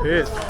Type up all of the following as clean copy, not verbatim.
pitch.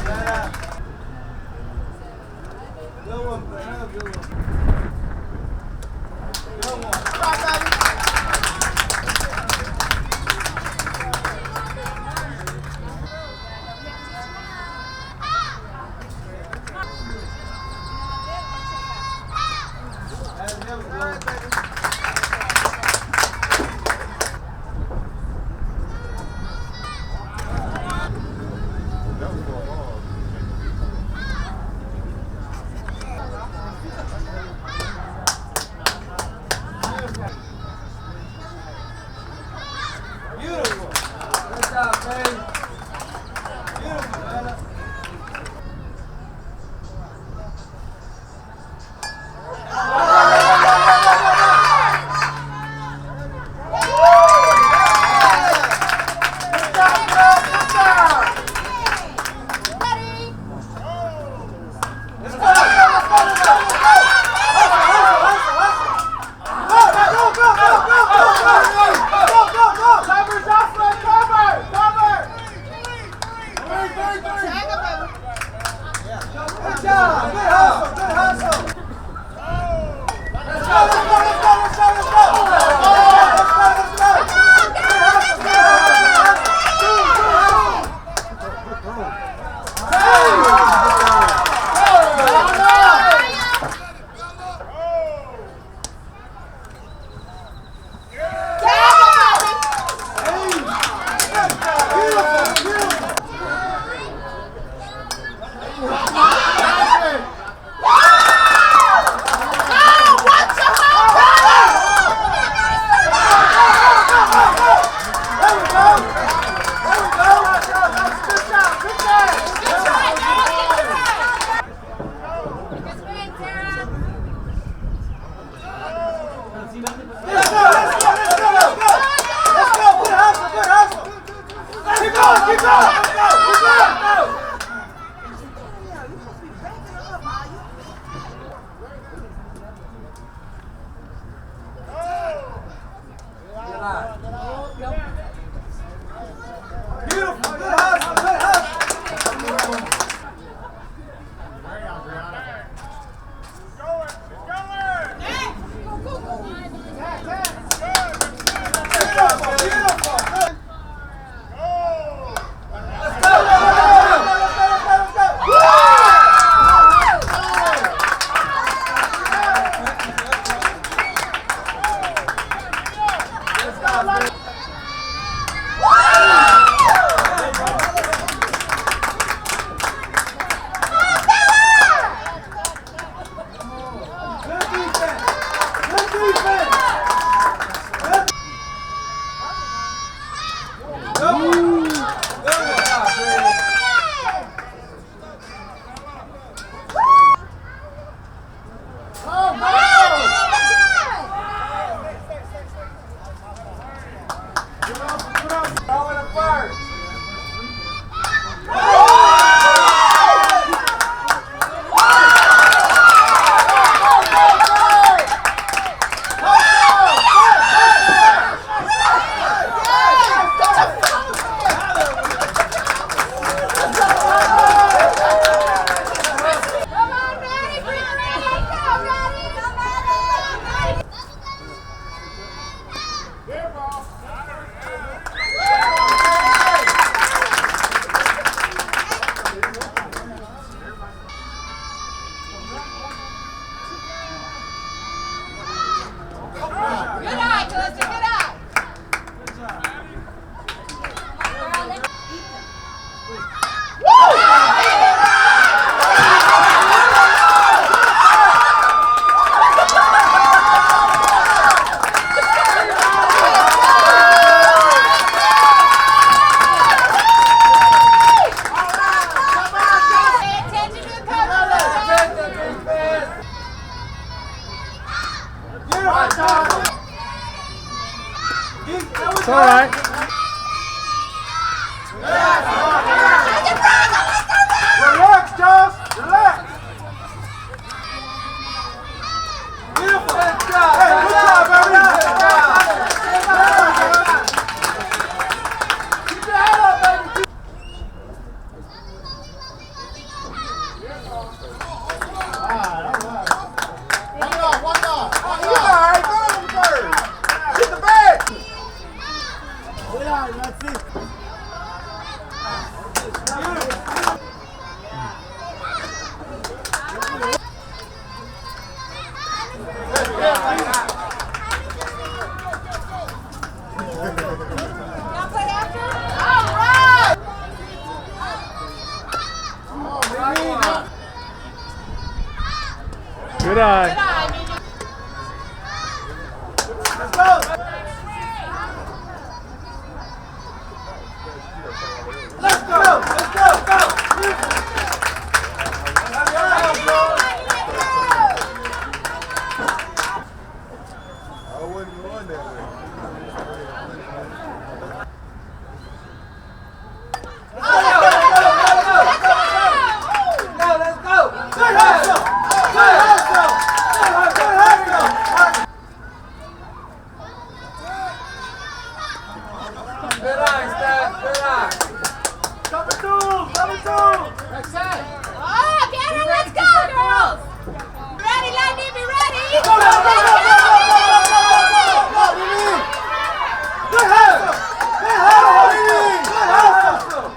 It's all right. Relax, Josh. Relax. Beautiful. Good job. Hey, good job, baby. Good job. Keep your head up, baby. Good eye. Let's go. Let's go. Let's go. Go. I wouldn't run that way. Good eye, Steph. Good eye. Number two. Number two. Next side. Oh, get it. Let's go, girls. Ready, Lightning, be ready. Go, go, go, go, go, go, go, go, Mimi. Good hustle. Good hustle, Mimi. Good hustle.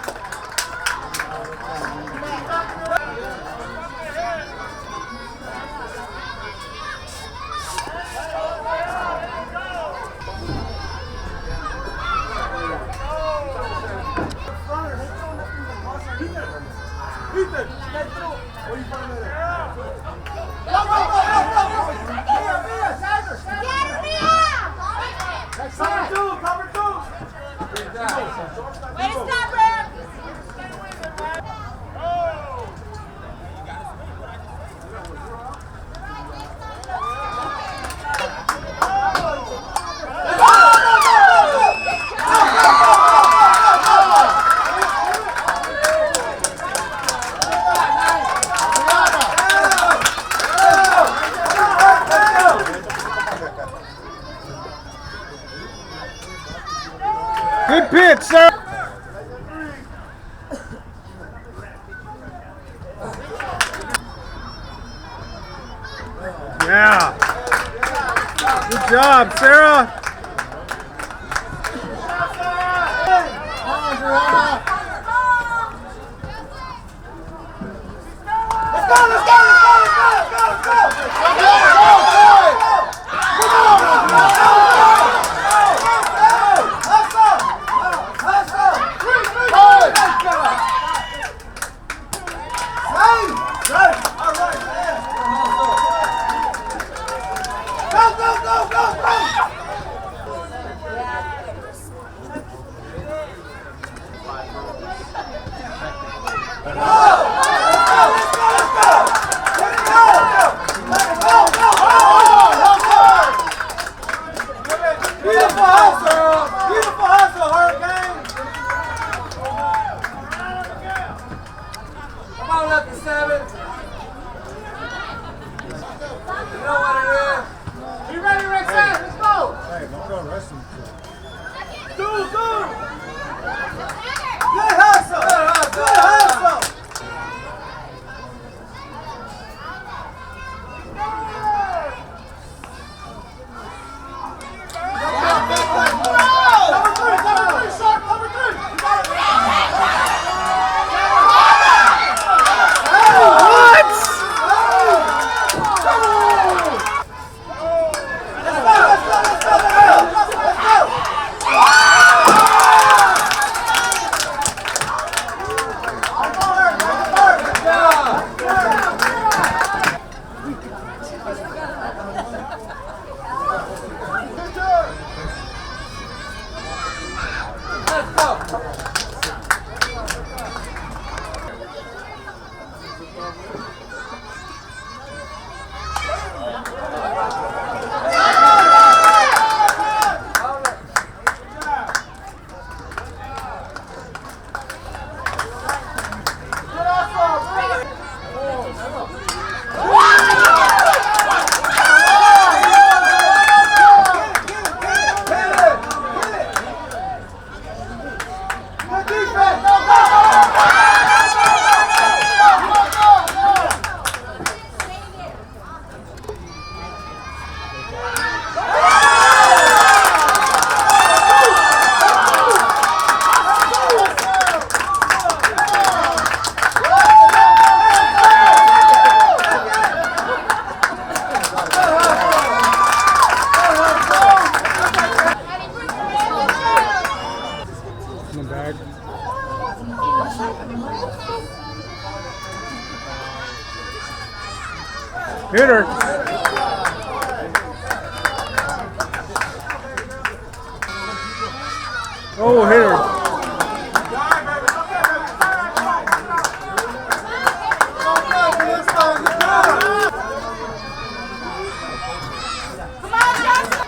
Ethan, stay through. What are you trying to do? Go, go, go, go, go, go. Mia, Tiger. Get it, Mia. Next Cover side. two, cover two. Good job. Way to stop, Ram. Good pitch, sir. Yeah. Good job, Sarah. Let's go, let's go, let's go, let's go, let's go, let's go. Go, go, Beautiful hustle! Beautiful hustle, Hurricane! Come on, Lucky 7. You know what it is. You ready, Rex? Let's go! Hit her. Oh, hit her. Come on, Johnson.